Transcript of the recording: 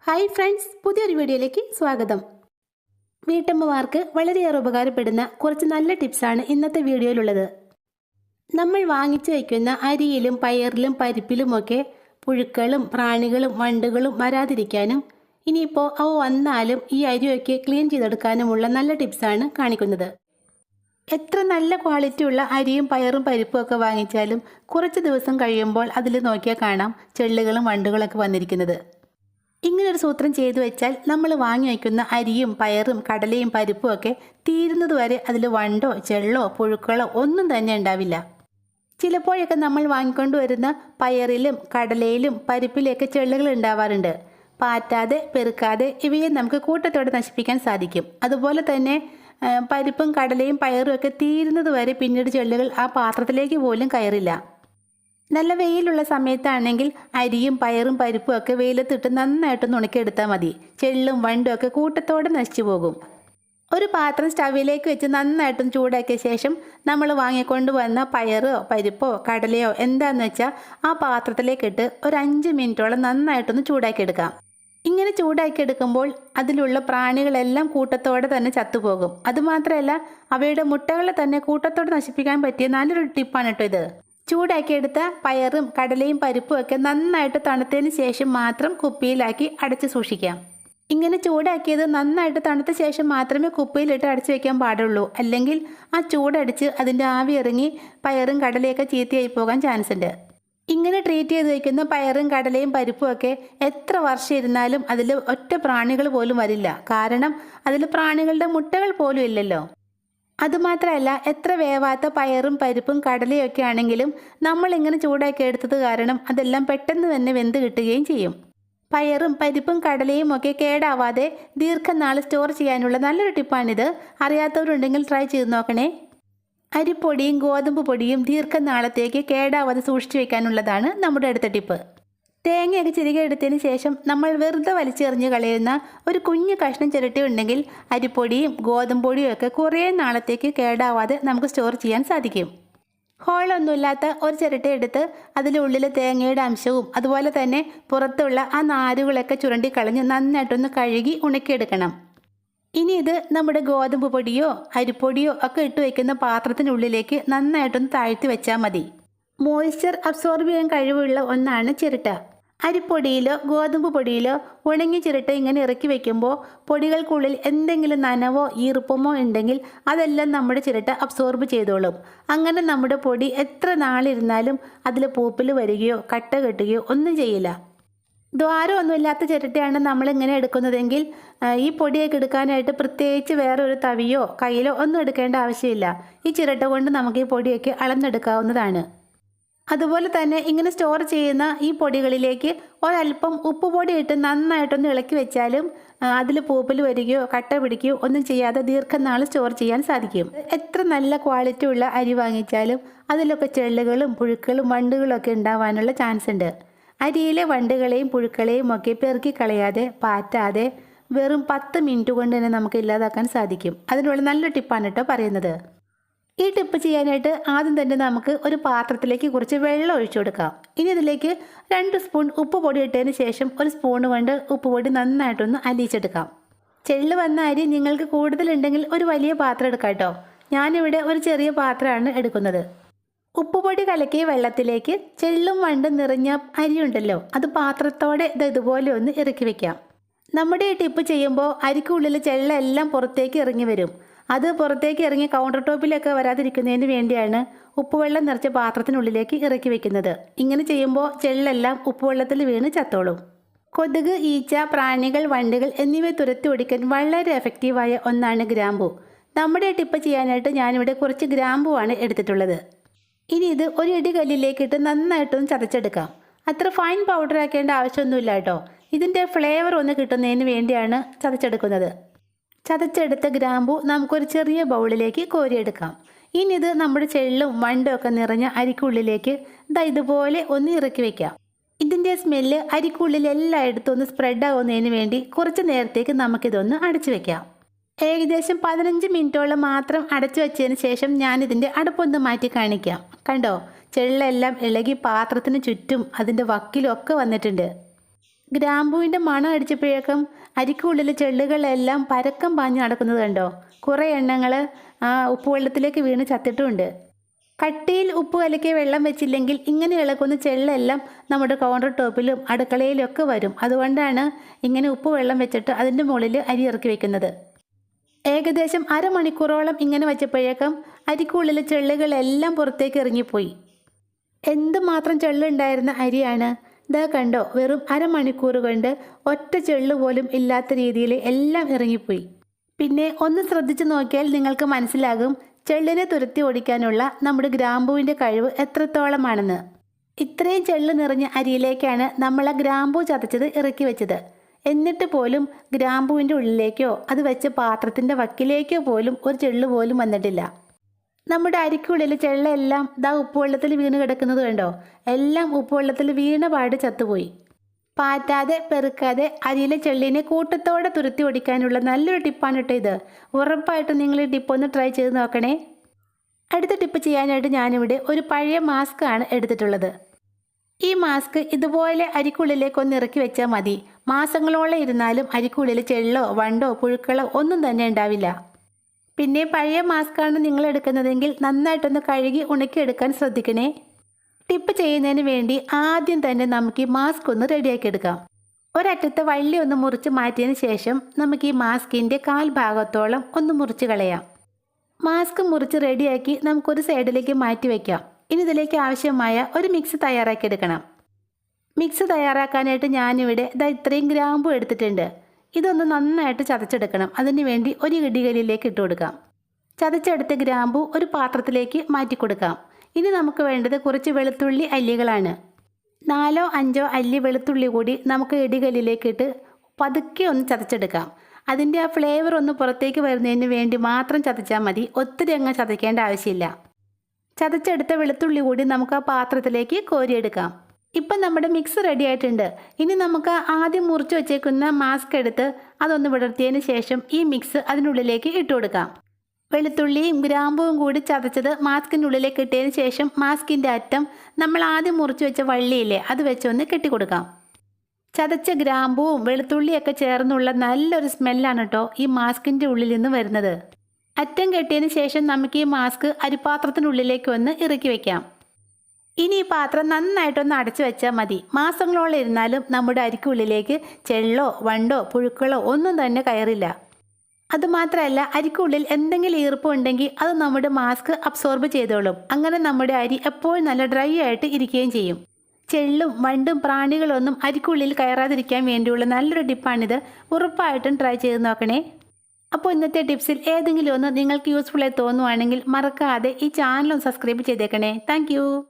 Hi friends, പുതിയൊരു വീഡിയോയിലേക്ക് സ്വാഗതം. വീട്ടമ്മമാർക്ക് വളരെയേറെ ഉപകാരപ്പെടുന്ന കുറച്ച് നല്ല ടിപ്സാണ് ഇന്നത്തെ വീഡിയോയിലുള്ളത്. നമ്മൾ വാങ്ങിച്ചു വയ്ക്കുന്ന അരിയിലും പയറിലും പരിപ്പിലുമൊക്കെ പുഴുക്കളും പ്രാണികളും വണ്ടുകളും വരാതിരിക്കാനും ഇനിയിപ്പോൾ അവ വന്നാലും ഈ അരിയൊക്കെ ക്ലീൻ ചെയ്തെടുക്കാനുമുള്ള നല്ല ടിപ്സാണ് കാണിക്കുന്നത്. എത്ര നല്ല ക്വാളിറ്റിയുള്ള അരിയും പയറും പരിപ്പും ഒക്കെ വാങ്ങിച്ചാലും കുറച്ച് ദിവസം കഴിയുമ്പോൾ അതിൽ നോക്കിയാൽ കാണാം ചെള്ളുകളും വണ്ടുകളൊക്കെ വന്നിരിക്കുന്നത്. ഇങ്ങനൊരു സൂത്രം ചെയ്തു വെച്ചാൽ നമ്മൾ വാങ്ങി വയ്ക്കുന്ന അരിയും പയറും കടലയും പരിപ്പും ഒക്കെ തീരുന്നത് വരെ അതിൽ വണ്ടോ ചെള്ളോ പുഴുക്കളോ ഒന്നും തന്നെ ഉണ്ടാവില്ല. ചിലപ്പോഴൊക്കെ നമ്മൾ വാങ്ങിക്കൊണ്ടുവരുന്ന പയറിലും കടലയിലും പരിപ്പിലൊക്കെ ചെള്ളുകൾ ഉണ്ടാവാറുണ്ട്. പാറ്റാതെ പെറുക്കാതെ ഇവയെ നമുക്ക് കൂട്ടത്തോടെ നശിപ്പിക്കാൻ സാധിക്കും. അതുപോലെ തന്നെ പരിപ്പും കടലയും പയറും ഒക്കെ തീരുന്നത് വരെ പിന്നീട് ചെള്ളുകൾ ആ പാത്രത്തിലേക്ക് പോലും കയറില്ല. നല്ല വെയിലുള്ള സമയത്താണെങ്കിൽ അരിയും പയറും പരിപ്പും ഒക്കെ വെയിലത്തിട്ട് നന്നായിട്ടൊന്ന് ഉണക്കിയെടുത്താൽ മതി. ചെള്ളും വണ്ടും ഒക്കെ കൂട്ടത്തോടെ നശിച്ചു പോകും. ഒരു പാത്രം സ്റ്റവിലേക്ക് വെച്ച് നന്നായിട്ടൊന്ന് ചൂടാക്കിയ ശേഷം നമ്മൾ വാങ്ങിക്കൊണ്ട് വന്ന പയറോ പരിപ്പോ കടലയോ എന്താണെന്ന് വെച്ചാൽ ആ പാത്രത്തിലേക്കിട്ട് ഒരു 5 മിനിറ്റോളം നന്നായിട്ടൊന്ന് ചൂടാക്കിയെടുക്കാം. ഇങ്ങനെ ചൂടാക്കിയെടുക്കുമ്പോൾ അതിലുള്ള പ്രാണികളെല്ലാം കൂട്ടത്തോടെ തന്നെ ചത്തുപോകും. അതുമാത്രമല്ല, അവയുടെ മുട്ടകളെ തന്നെ കൂട്ടത്തോടെ നശിപ്പിക്കാൻ പറ്റിയ നല്ലൊരു ടിപ്പാണ് കേട്ടോ ഇത്. ചൂടാക്കിയെടുത്ത പയറും കടലയും പരിപ്പും ഒക്കെ നന്നായിട്ട് തണുത്തതിന് ശേഷം മാത്രം കുപ്പിയിലാക്കി അടച്ച് സൂക്ഷിക്കാം. ഇങ്ങനെ ചൂടാക്കിയത് നന്നായിട്ട് തണുത്ത ശേഷം മാത്രമേ കുപ്പിയിലിട്ട് അടച്ചു വെക്കാൻ പാടുള്ളൂ. അല്ലെങ്കിൽ ആ ചൂടടിച്ച് അതിൻ്റെ ആവി ഇറങ്ങി പയറും കടലയൊക്കെ ചീത്തയായി പോകാൻ ചാൻസ് ഉണ്ട്. ഇങ്ങനെ ട്രീറ്റ് ചെയ്ത് വയ്ക്കുന്ന പയറും കടലയും പരിപ്പും ഒക്കെ എത്ര വർഷം ഇരുന്നാലും അതിൽ ഒറ്റ പ്രാണികൾ പോലും വരില്ല. കാരണം അതിൽ പ്രാണികളുടെ മുട്ടകൾ പോലും ഇല്ലല്ലോ. അതുമാത്രമല്ല, എത്ര വേവാത്ത പയറും പരിപ്പും കടലയൊക്കെ ആണെങ്കിലും നമ്മളിങ്ങനെ ചൂടാക്കി എടുത്തത് കാരണം അതെല്ലാം പെട്ടെന്ന് തന്നെ വെന്ത് കിട്ടുകയും ചെയ്യും. പയറും പരിപ്പും കടലയും ഒക്കെ കേടാവാതെ ദീർഘനാൾ സ്റ്റോർ ചെയ്യാനുള്ള നല്ലൊരു ടിപ്പാണിത്. അറിയാത്തവരുണ്ടെങ്കിൽ ട്രൈ ചെയ്ത് നോക്കണേ. അരിപ്പൊടിയും ഗോതമ്പ് പൊടിയും ദീർഘനാളത്തേക്ക് കേടാവാതെ സൂക്ഷിച്ചു വയ്ക്കാനുള്ളതാണ് നമ്മുടെ അടുത്ത ടിപ്പ്. തേങ്ങയൊക്കെ ചിരികെ എടുത്തതിന് ശേഷം നമ്മൾ വെറുതെ വലിച്ചെറിഞ്ഞ് കളയുന്ന ഒരു കുഞ്ഞു കഷ്ണം ചിരട്ടി ഉണ്ടെങ്കിൽ അരിപ്പൊടിയും ഗോതമ്പ് പൊടിയും ഒക്കെ കുറേ നാളത്തേക്ക് കേടാവാതെ നമുക്ക് സ്റ്റോർ ചെയ്യാൻ സാധിക്കും. ഹോളൊന്നുമില്ലാത്ത ഒരു ചിരട്ടി എടുത്ത് അതിലുള്ളിലെ തേങ്ങയുടെ അംശവും അതുപോലെ തന്നെ പുറത്തുള്ള ആ നാരുകളൊക്കെ ചുരണ്ടിക്കളഞ്ഞ് നന്നായിട്ടൊന്ന് കഴുകി ഉണക്കിയെടുക്കണം. ഇനി ഇത് നമ്മുടെ ഗോതമ്പ് പൊടിയോ അരിപ്പൊടിയോ ഒക്കെ ഇട്ട് വയ്ക്കുന്ന പാത്രത്തിനുള്ളിലേക്ക് നന്നായിട്ടൊന്ന് താഴ്ത്തി വെച്ചാൽ മതി. മോയ്സ്ചർ അബ്സോർബ് ചെയ്യാൻ കഴിവുള്ള ഒന്നാണ് ചിരട്ട. അരിപ്പൊടിയിലോ ഗോതമ്പ് പൊടിയിലോ ഉണങ്ങിയ ചിരട്ട ഇങ്ങനെ ഇറക്കി വെക്കുമ്പോൾ പൊടികൾക്കുള്ളിൽ എന്തെങ്കിലും നനവോ ഈർപ്പമോ ഉണ്ടെങ്കിൽ അതെല്ലാം നമ്മുടെ ചിരട്ട അബ്സോർബ് ചെയ്തോളും. അങ്ങനെ നമ്മുടെ പൊടി എത്ര നാളിരുന്നാലും അതിൽ പൂപ്പിൽ വരികയോ കട്ട കെട്ടുകയോ ഒന്നും ചെയ്യില്ല. ദ്വാരമൊന്നുമില്ലാത്ത ചിരട്ടയാണ് നമ്മളിങ്ങനെ എടുക്കുന്നതെങ്കിൽ ഈ പൊടിയൊക്കെ എടുക്കാനായിട്ട് പ്രത്യേകിച്ച് വേറെ ഒരു തവിയോ കയ്യിലോ ഒന്നും എടുക്കേണ്ട ആവശ്യമില്ല. ഈ ചിരട്ട കൊണ്ട് നമുക്ക് ഈ പൊടിയൊക്കെ അളന്നെടുക്കാവുന്നതാണ്. അതുപോലെ തന്നെ ഇങ്ങനെ സ്റ്റോർ ചെയ്യുന്ന ഈ പൊടികളിലേക്ക് ഒരല്പം ഉപ്പുപൊടി ഇട്ട് നന്നായിട്ടൊന്ന് ഇളക്കി വെച്ചാലും അതിൽ പൂപ്പൽ വരികയോ കട്ട പിടിക്കുകയോ ഒന്നും ചെയ്യാതെ ദീർഘനാൾ സ്റ്റോർ ചെയ്യാൻ സാധിക്കും. എത്ര നല്ല ക്വാളിറ്റി ഉള്ള അരി വാങ്ങിച്ചാലും അതിലൊക്കെ ചെള്ളുകളും പുഴുക്കളും വണ്ടുകളും ഒക്കെ ഉണ്ടാവാനുള്ള ചാൻസ് ഉണ്ട്. അരിയിലെ വണ്ടുകളെയും പുഴുക്കളെയും ഒക്കെ പെറുക്കി കളയാതെ പാറ്റാതെ വെറും 10 മിനിറ്റ് കൊണ്ട് തന്നെ നമുക്ക് ഇല്ലാതാക്കാൻ സാധിക്കും. അതിനുള്ള നല്ല ടിപ്പാണ് കേട്ടോ പറയുന്നത്. ഈ ടിപ്പ് ചെയ്യാനായിട്ട് ആദ്യം തന്നെ നമുക്ക് ഒരു പാത്രത്തിലേക്ക് കുറച്ച് വെള്ളം ഒഴിച്ചു കൊടുക്കാം. ഇനി ഇതിലേക്ക് 2 സ്പൂൺ ഉപ്പ് പൊടി ഇട്ടതിന് ശേഷം ഒരു സ്പൂൺ കൊണ്ട് ഉപ്പ് പൊടി നന്നായിട്ടൊന്ന് അലിയിച്ചെടുക്കാം. ചെള്ള് വന്ന അരി നിങ്ങൾക്ക് കൂടുതലുണ്ടെങ്കിൽ ഒരു വലിയ പാത്രം എടുക്കാം കേട്ടോ. ഞാനിവിടെ ഒരു ചെറിയ പാത്രമാണ് എടുക്കുന്നത്. ഉപ്പുപൊടി കലക്കിയ വെള്ളത്തിലേക്ക് ചെള്ളും വണ്ടും നിറഞ്ഞ അരിയുണ്ടല്ലോ, അത് പാത്രത്തോടെ ഇതുപോലെ ഒന്ന് ഇറക്കി വെക്കാം. നമ്മുടെ ഈ ടിപ്പ് ചെയ്യുമ്പോൾ അരിക്കുള്ളിൽ ചെള്ളെല്ലാം പുറത്തേക്ക് ഇറങ്ങി വരും. അത് പുറത്തേക്ക് ഇറങ്ങി കൗണ്ടർ ടോപ്പിലൊക്കെ വരാതിരിക്കുന്നതിന് വേണ്ടിയാണ് ഉപ്പുവെള്ളം നിറച്ച പാത്രത്തിനുള്ളിലേക്ക് ഇറക്കി വെക്കുന്നത്. ഇങ്ങനെ ചെയ്യുമ്പോൾ ചെള്ളെല്ലാം ഉപ്പുവെള്ളത്തിൽ വീണ് ചത്തോളും. കൊതുക്, ഈച്ച, പ്രാണികൾ, വണ്ടുകൾ എന്നിവയെ തുരത്തി ഓടിക്കാൻ വളരെ എഫക്റ്റീവായ ഒന്നാണ് ഗ്രാമ്പു. നമ്മുടെ ടിപ്പ് ചെയ്യാനായിട്ട് ഞാനിവിടെ കുറച്ച് ഗ്രാമ്പുവാണ് എടുത്തിട്ടുള്ളത്. ഇനി ഇത് ഒരു ഇടികല്ലിലേക്കിട്ട് നന്നായിട്ടൊന്ന് ചതച്ചെടുക്കാം. അത്ര ഫൈൻ പൗഡർ ആക്കേണ്ട ആവശ്യമൊന്നുമില്ല കേട്ടോ. ഇതിൻ്റെ ഫ്ലേവർ ഒന്ന് കിട്ടുന്നതിന് വേണ്ടിയാണ് ചതച്ചെടുക്കുന്നത്. ചതച്ചെടുത്ത ഗ്രാമ്പു നമുക്കൊരു ചെറിയ ബൗളിലേക്ക് കോരിയെടുക്കാം. ഇനി ഇത് നമ്മുടെ ചെള്ളും വണ്ടും ഒക്കെ നിറഞ്ഞ അരിക്കുള്ളിലേക്ക് ഇതുപോലെ ഒന്ന് ഇറക്കി വെക്കാം. ഇതിൻ്റെ സ്മെല്ല് അരിക്കുള്ളിൽ എല്ലായിടത്തും ഒന്ന് സ്പ്രെഡ് ആവുന്നതിന് വേണ്ടി കുറച്ച് നേരത്തേക്ക് നമുക്കിതൊന്ന് അടച്ചു വെക്കാം. ഏകദേശം 15 മിനിറ്റോളം മാത്രം അടച്ചു വെച്ചതിന് ശേഷം ഞാനിതിൻ്റെ അടുപ്പൊന്ന് മാറ്റി കാണിക്കാം. കണ്ടോ, ചെള്ളെല്ലാം ഇളകി പാത്രത്തിന് ചുറ്റും അതിൻ്റെ വക്കിലും ഒക്കെ വന്നിട്ടുണ്ട്. ഗ്രാമ്പൂവിൻ്റെ മണം അടിച്ചപ്പോഴേക്കും അരിക്കുള്ളിലെ ചെള്ളുകളെല്ലാം പരക്കം പാഞ്ഞ് നടക്കുന്നത് കണ്ടോ. കുറേ എണ്ണങ്ങൾ ആ ഉപ്പുവെള്ളത്തിലേക്ക് വീണ് ചത്തിട്ടുമുണ്ട്. കട്ടിയിൽ ഉപ്പ് കലക്കിയ വെള്ളം വെച്ചില്ലെങ്കിൽ ഇങ്ങനെ ഇളക്കുന്ന ചെള്ളെല്ലാം നമ്മുടെ കൗണ്ടർ ടോപ്പിലും അടുക്കളയിലും ഒക്കെ വരും. അതുകൊണ്ടാണ് ഇങ്ങനെ ഉപ്പ് വെള്ളം വെച്ചിട്ട് അതിൻ്റെ മുകളിൽ അരി ഇറക്കി വെക്കുന്നത്. ഏകദേശം അരമണിക്കൂറോളം ഇങ്ങനെ വെച്ചപ്പോഴേക്കും അരിക്കുള്ളിലെ ചെള്ളുകളെല്ലാം പുറത്തേക്ക് ഇറങ്ങിപ്പോയി. എന്തുമാത്രം ചെള്ളുണ്ടായിരുന്ന അരിയാണ്. ഇതാ കണ്ടോ, വെറും അരമണിക്കൂർ കൊണ്ട് ഒറ്റ ചെള്ളു പോലും ഇല്ലാത്ത രീതിയിൽ എല്ലാം ഇറങ്ങിപ്പോയി. പിന്നെ ഒന്ന് ശ്രദ്ധിച്ചു നോക്കിയാൽ നിങ്ങൾക്ക് മനസ്സിലാകും ചെള്ളിനെ തുരത്തി ഓടിക്കാനുള്ള നമ്മുടെ ഗ്രാമ്പൂവിൻ്റെ കഴിവ് എത്രത്തോളമാണെന്ന്. ഇത്രയും ചെള്ള് നിറഞ്ഞ അരിയിലേക്കാണ് നമ്മൾ ആ ഗ്രാമ്പൂ ചതച്ചത് ഇറക്കി വെച്ചത്. എന്നിട്ട് പോലും ഗ്രാമ്പൂവിൻ്റെ ഉള്ളിലേക്കോ അത് വെച്ച പാത്രത്തിൻ്റെ വക്കിലേക്കോ പോലും ഒരു ചെള്ളു പോലും വന്നിട്ടില്ല. നമ്മുടെ അരിക്കുള്ളിൽ ചെള്ളെല്ലാം ദാ ഉപ്പുവെള്ളത്തിൽ വീണ് കിടക്കുന്നത് കണ്ടോ. എല്ലാം ഉപ്പുവെള്ളത്തിൽ വീണ പാട് ചത്തുപോയി. പാറ്റാതെ പെറുക്കാതെ അരിയിലെ ചെള്ളിനെ കൂട്ടത്തോടെ തുരത്തി ഓടിക്കാനുള്ള നല്ലൊരു ടിപ്പാണ് കേട്ടോ ഇത്. ഉറപ്പായിട്ടും നിങ്ങൾ ഈ ടിപ്പ് ഒന്ന് ട്രൈ ചെയ്ത് നോക്കണേ. അടുത്ത ടിപ്പ് ചെയ്യാനായിട്ട് ഞാനിവിടെ ഒരു പഴയ മാസ്ക് ആണ് എടുത്തിട്ടുള്ളത്. ഈ മാസ്ക് ഇതുപോലെ അരിക്കുള്ളിലേക്കൊന്ന് ഇറക്കി വെച്ചാൽ മതി. മാസങ്ങളോളം ഇരുന്നാലും അരിക്കുള്ളിൽ ചെള്ളോ വണ്ടോ പുഴുക്കളോ ഒന്നും തന്നെ ഉണ്ടാവില്ല. പിന്നെ പഴയ മാസ്കാണ് നിങ്ങൾ എടുക്കുന്നതെങ്കിൽ നന്നായിട്ടൊന്ന് കഴുകി ഉണക്കിയെടുക്കാൻ ശ്രദ്ധിക്കണേ. ടിപ്പ് ചെയ്യുന്നതിന് വേണ്ടി ആദ്യം തന്നെ നമുക്ക് ഈ മാസ്ക് ഒന്ന് റെഡിയാക്കി എടുക്കാം. ഒരറ്റത്തെ വള്ളി ഒന്ന് മുറിച്ച് മാറ്റിയതിന് ശേഷം നമുക്ക് ഈ മാസ്കിൻ്റെ കാൽ ഭാഗത്തോളം ഒന്ന് മുറിച്ച് കളയാം. മാസ്ക് മുറിച്ച് റെഡിയാക്കി നമുക്കൊരു സൈഡിലേക്ക് മാറ്റി വയ്ക്കാം. ഇനി ഇതിലേക്ക് ആവശ്യമായ ഒരു മിക്സ് തയ്യാറാക്കിയെടുക്കണം. മിക്സ് തയ്യാറാക്കാനായിട്ട് ഞാനിവിടെ ഇത്രയും ഗ്രാമ്പൂ എടുത്തിട്ടുണ്ട്. ഇതൊന്ന് നന്നായിട്ട് ചതച്ചെടുക്കണം. അതിന് വേണ്ടി ഒരു ഇടികല്ലിലേക്ക് ഇട്ട് കൊടുക്കാം. ചതച്ചെടുത്ത ഗ്രാമ്പൂ ഒരു പാത്രത്തിലേക്ക് മാറ്റി കൊടുക്കാം. ഇനി നമുക്ക് വേണ്ടത് കുറച്ച് വെളുത്തുള്ളി അല്ലികളാണ്. 4-5 അല്ലി വെളുത്തുള്ളി കൂടി നമുക്ക് ഇടികല്ലിലേക്ക് ഇട്ട് പതുക്കെ ഒന്ന് ചതച്ചെടുക്കാം. അതിൻ്റെ ആ ഫ്ലേവർ ഒന്ന് പുറത്തേക്ക് വരുന്നതിന് വേണ്ടി മാത്രം ചതച്ചാൽ മതി. ഒത്തിരി അങ്ങ് ചതയ്ക്കേണ്ട ആവശ്യമില്ല. ചതച്ചെടുത്ത വെളുത്തുള്ളി കൂടി നമുക്ക് ആ പാത്രത്തിലേക്ക് കോരിയെടുക്കാം. ഇപ്പം നമ്മുടെ മിക്സ് റെഡി ആയിട്ടുണ്ട്. ഇനി നമുക്ക് ആദ്യം മുറിച്ച് വെച്ചേക്കുന്ന മാസ്ക് എടുത്ത് അതൊന്ന് വിടർത്തിയതിന് ശേഷം ഈ മിക്സ് അതിനുള്ളിലേക്ക് ഇട്ട് കൊടുക്കാം. വെളുത്തുള്ളിയും ഗ്രാമ്പുവും കൂടി ചതച്ചത് മാസ്കിൻ്റെ ഉള്ളിലേക്ക് ഇട്ടതിന് ശേഷം മാസ്കിൻ്റെ അറ്റം നമ്മൾ ആദ്യം മുറിച്ച് വെച്ച വള്ളിയില്ലേ അത് വെച്ചൊന്ന് കെട്ടിക്കൊടുക്കാം. ചതച്ച ഗ്രാമ്പുവും വെളുത്തുള്ളിയൊക്കെ ചേർന്നുള്ള നല്ലൊരു സ്മെല്ലാണ് കേട്ടോ ഈ മാസ്കിൻ്റെ ഉള്ളിൽ നിന്ന് വരുന്നത്. അറ്റം കെട്ടിയതിന് ശേഷം നമുക്ക് ഈ മാസ്ക് അരിപ്പാത്രത്തിനുള്ളിലേക്ക് ഒന്ന് ഇറക്കി വയ്ക്കാം. ഇനി ഈ പാത്രം നന്നായിട്ടൊന്ന് അടച്ചു വെച്ചാൽ മതി. മാസങ്ങളോളം ഇരുന്നാലും നമ്മുടെ അരിക്കുള്ളിലേക്ക് ചെള്ളോ വണ്ടോ പുഴുക്കളോ ഒന്നും തന്നെ കയറില്ല. അതുമാത്രമല്ല അരിക്കുള്ളിൽ എന്തെങ്കിലും ഈർപ്പുണ്ടെങ്കിൽ അത് നമ്മുടെ മാസ്ക് അബ്സോർബ് ചെയ്തോളും. അങ്ങനെ നമ്മുടെ അരി എപ്പോഴും നല്ല ഡ്രൈ ആയിട്ട് ഇരിക്കുകയും ചെയ്യും. ചെള്ളും വണ്ടും പ്രാണികളൊന്നും അരിക്കുള്ളിൽ കയറാതിരിക്കാൻ വേണ്ടിയുള്ള നല്ലൊരു ടിപ്പാണിത്. ഉറപ്പായിട്ടും ട്രൈ ചെയ്ത് നോക്കണേ. അപ്പോൾ ഇന്നത്തെ ടിപ്സിൽ ഏതെങ്കിലും ഒന്ന് നിങ്ങൾക്ക് യൂസ്ഫുൾ ആയി തോന്നുവാണെങ്കിൽ മറക്കാതെ ഈ ചാനലും സബ്സ്ക്രൈബ് ചെയ്തേക്കണേ. താങ്ക്